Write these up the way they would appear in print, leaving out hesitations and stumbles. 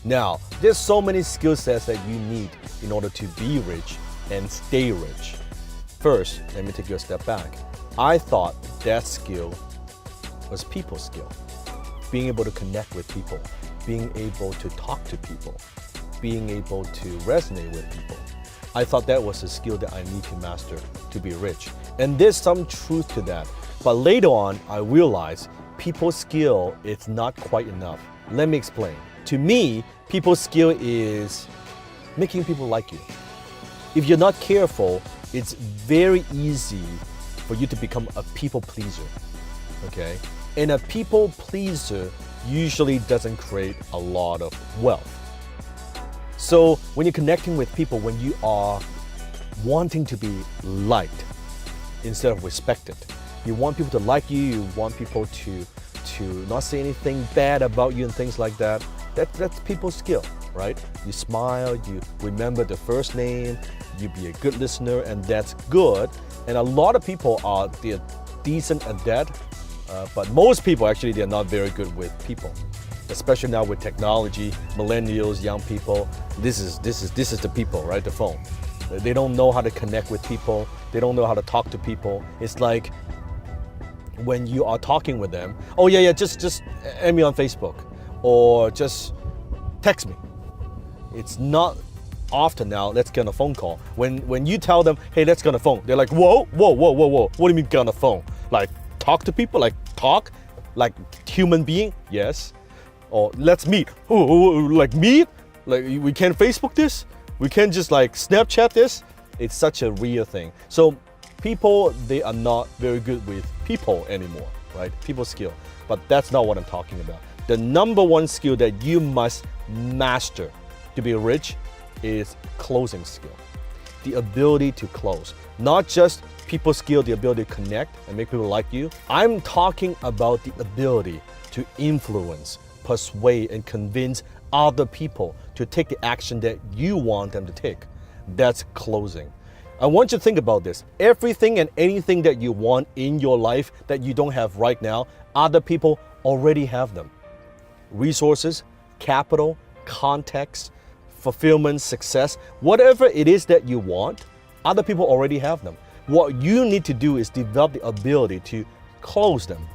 Now, there's so many skill sets that you need in order to be rich and stay rich. First, let me take you a step back. I thought that skill was people skill. Being able to connect with people, being able to talk to people, being able to resonate with people. I thought that was a skill that I need to master to be rich. And there's some truth to that. But later on, I realized people skill is not quite enough. Let me explain. To me, people skill is making people like you. If you're not careful, it's very easy for you to become a people pleaser, okay? And a people pleaser usually doesn't create a lot of wealth. So when you're connecting with people, when you are wanting to be liked instead of respected, you want people to like you, you want people to not say anything bad about you and things like that. That's people's skill, right? You smile, you remember the first name, you be a good listener, and that's good. And a lot of people they're decent at that, but most people actually, they're not very good with people. Especially now with technology, millennials, young people, this is the people, right? The phone. They don't know how to connect with people. They don't know how to talk to people. It's like when you are talking with them, oh yeah, just add me on Facebook or just text me. It's not often now, let's get on a phone call. When you tell them, hey, let's get on a phone, they're like, whoa. What do you mean get on a phone? Like talk to people, like talk, like human being? Yes. Or let's meet. Oh, like meet? Like we can't Facebook this? We can't just like Snapchat this? It's such a real thing. So people, they are not very good with people anymore, right? People skill. But that's not what I'm talking about. The number one skill that you must master to be rich is closing skill. The ability to close. Not just people skill, the ability to connect and make people like you. I'm talking about the ability to influence, persuade, and convince other people to take the action that you want them to take. That's closing. I want you to think about this. Everything and anything that you want in your life that you don't have right now, other people already have them. Resources, capital, context, fulfillment, success, whatever it is that you want, other people already have them. What you need to do is develop the ability to close them,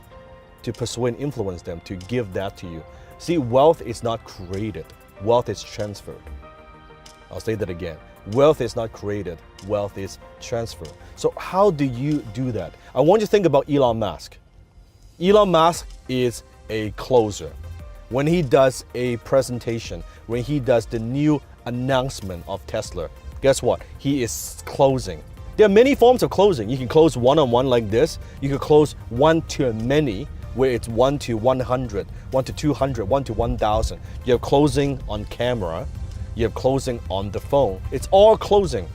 to persuade and influence them, to give that to you. See, wealth is not created. Wealth is transferred. I'll say that again. Wealth is not created. Wealth is transferred. So how do you do that? I want you to think about Elon Musk. Elon Musk is a closer. When he does a presentation, when he does the new announcement of Tesla, guess what? He is closing. There are many forms of closing. You can close one-on-one like this. You can close one to many, where it's 1 to 100, 1 to 200, 1 to 1,000. You have closing on camera. You have closing on the phone. It's all closing.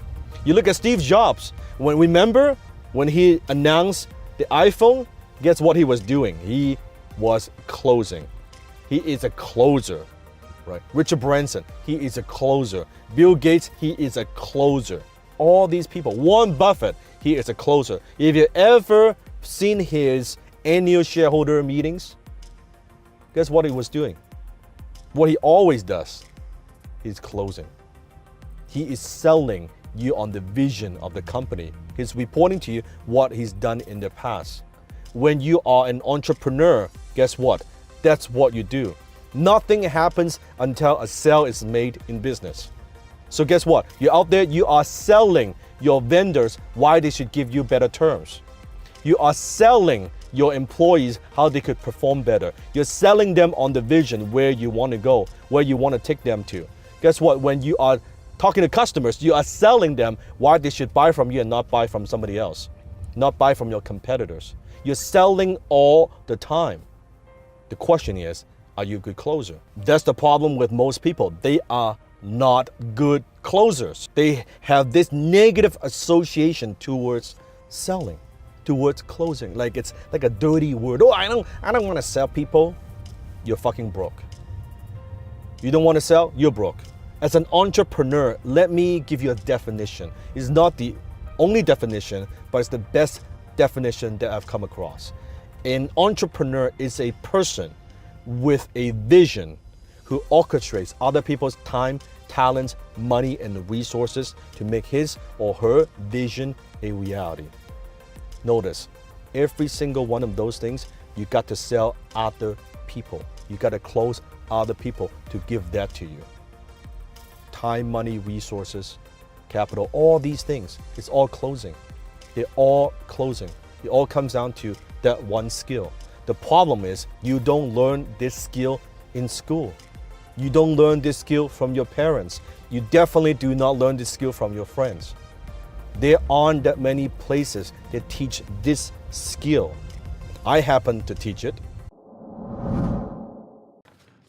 You look at Steve Jobs. Remember when he announced the iPhone? Guess what he was doing? He was closing. He is a closer, right? Richard Branson, he is a closer. Bill Gates, he is a closer. All these people. Warren Buffett, he is a closer. If you've ever seen his annual shareholder meetings, guess what he was doing? What he always does. He's closing. He is selling you on the vision of the company. He's reporting to you what he's done in the past. When you are an entrepreneur, guess what? That's what you do. Nothing happens until a sale is made in business. So guess what? You're out there, you are selling your vendors why they should give you better terms. You are selling your employees how they could perform better. You're selling them on the vision where you want to go, where you want to take them to. Guess what? When you are talking to customers, you are selling them why they should buy from you and not buy from somebody else, not buy from your competitors. You're selling all the time. The question is, are you a good closer? That's the problem with most people. They are not good closers. They have this negative association towards selling, towards closing. Like it's like a dirty word. Oh, I don't want to sell people. You're fucking broke. You don't want to sell? You're broke. As an entrepreneur, let me give you a definition. It's not the only definition, but it's the best definition that I've come across. An entrepreneur is a person with a vision who orchestrates other people's time, talents, money, and resources to make his or her vision a reality. Notice, every single one of those things, you got to sell other people. You got to close other people to give that to you. Time, money, resources, capital, all these things, it's all closing. They're all closing. It all comes down to that one skill. The problem is you don't learn this skill in school. You don't learn this skill from your parents. You definitely do not learn this skill from your friends. There aren't that many places that teach this skill. I happen to teach it.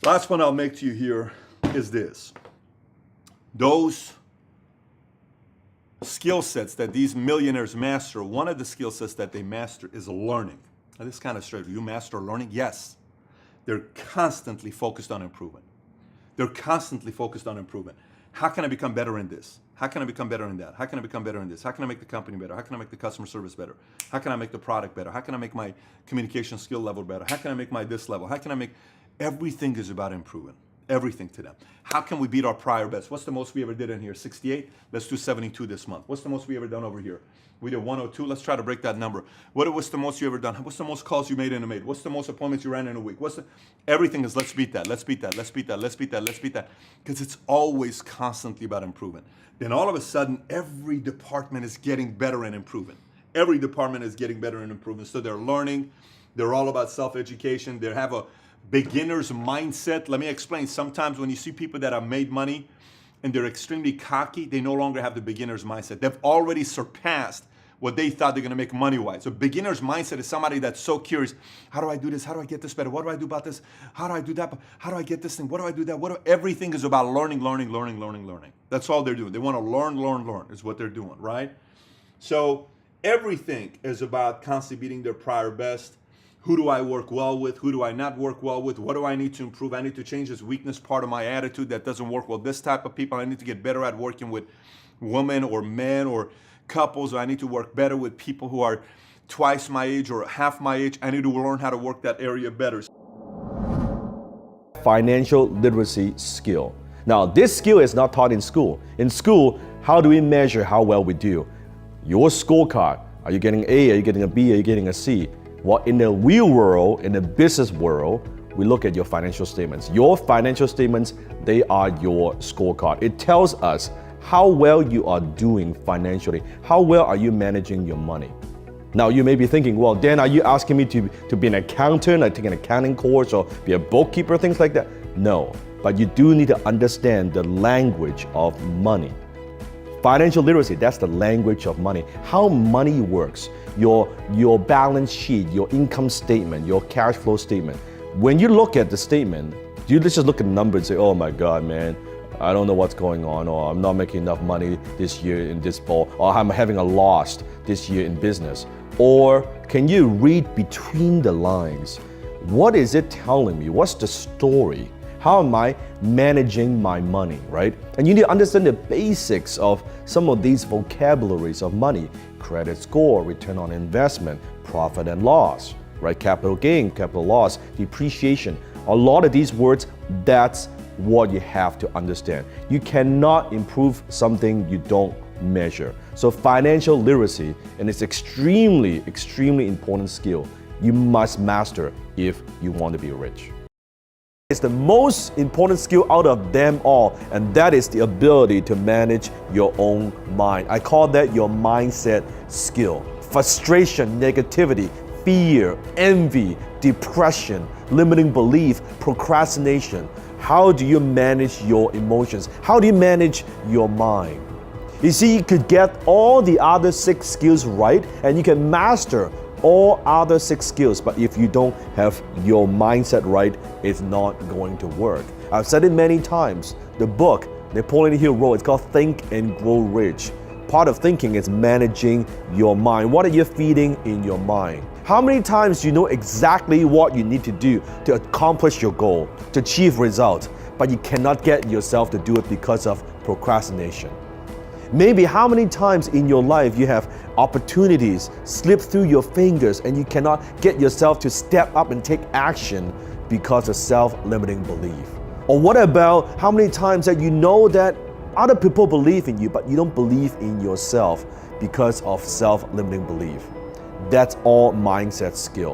Last one I'll make to you here is this. Those skill sets that these millionaires master, one of the skill sets that they master is learning. Now, this is kind of straight. Do you master learning? Yes. They're constantly focused on improvement. They're constantly focused on improvement. How can I become better in this? How can I become better in that? How can I become better in this? How can I make the company better? How can I make the customer service better? How can I make the product better? How can I make my communication skill level better? How can I make my this level? How can I make... Everything is about improving. Everything to them. How can we beat our prior best? What's the most we ever did in here? 68? Let's do 72 this month. What's the most we ever done over here? We did 102. Let's try to break that number. What's the most you ever done? What's the most calls you made in a maid? What's the most appointments you ran in a week? Everything is let's beat that, let's beat that, let's beat that, let's beat that, let's beat that. Because it's always constantly about improvement. Then all of a sudden, every department is getting better and improving. Every department is getting better and improving. So they're learning. They're all about self-education. They have a beginner's mindset. Let me explain. Sometimes when you see people that have made money and they're extremely cocky, they no longer have the beginner's mindset. They've already surpassed what they thought they're going to make money-wise. So beginner's mindset is somebody that's so curious. How do I do this? How do I get this better? What do I do about this? How do I do that? How do I get this thing? What do I do that? Everything is about learning, learning, learning, learning, learning. That's all they're doing. They want to learn, learn, learn is what they're doing, right? So everything is about constantly beating their prior best. Who do I work well with? Who do I not work well with? What do I need to improve? I need to change this weakness part of my attitude that doesn't work well. This type of people, I need to get better at working with women or men or couples. Or I need to work better with people who are twice my age or half my age. I need to learn how to work that area better. Financial literacy skill. Now, this skill is not taught in school. In school, how do we measure how well we do? Your scorecard. Are you getting A? Are you getting a B? Are you getting a C? Well, in the real world, in the business world, we look at your financial statements. Your financial statements, they are your scorecard. It tells us how well you are doing financially. How well are you managing your money? Now, you may be thinking, well, Dan, are you asking me to be an accountant, like take an accounting course or be a bookkeeper, things like that? No, but you do need to understand the language of money. Financial literacy, that's the language of money. How money works, your balance sheet, your income statement, your cash flow statement. When you look at the statement, you just look at the number and say, oh my God, man, I don't know what's going on, or I'm not making enough money this year in this ball, or I'm having a loss this year in business. Or can you read between the lines? What is it telling me? What's the story? How am I managing my money, right? And you need to understand the basics of some of these vocabularies of money. Credit score, return on investment, profit and loss, right? Capital gain, capital loss, depreciation. A lot of these words, that's what you have to understand. You cannot improve something you don't measure. So financial literacy, and it's extremely, extremely important skill you must master if you want to be rich. It's the most important skill out of them all, and that is the ability to manage your own mind. I call that your mindset skill. Frustration, negativity, fear, envy, depression, limiting belief, procrastination. How do you manage your emotions? How do you manage your mind? You see, you could get all the other 6 skills right, and you can master all other 6 skills, but if you don't have your mindset right, it's not going to work. I've said it many times. The book Napoleon Hill wrote, it's called Think and Grow Rich. Part of thinking is managing your mind. What are you feeding in your mind? How many times do you know exactly what you need to do to accomplish your goal, to achieve results, but you cannot get yourself to do it because of procrastination? Maybe how many times in your life you have opportunities slip through your fingers and you cannot get yourself to step up and take action because of self-limiting belief. Or what about how many times that you know that other people believe in you, but you don't believe in yourself because of self-limiting belief? That's all mindset skill.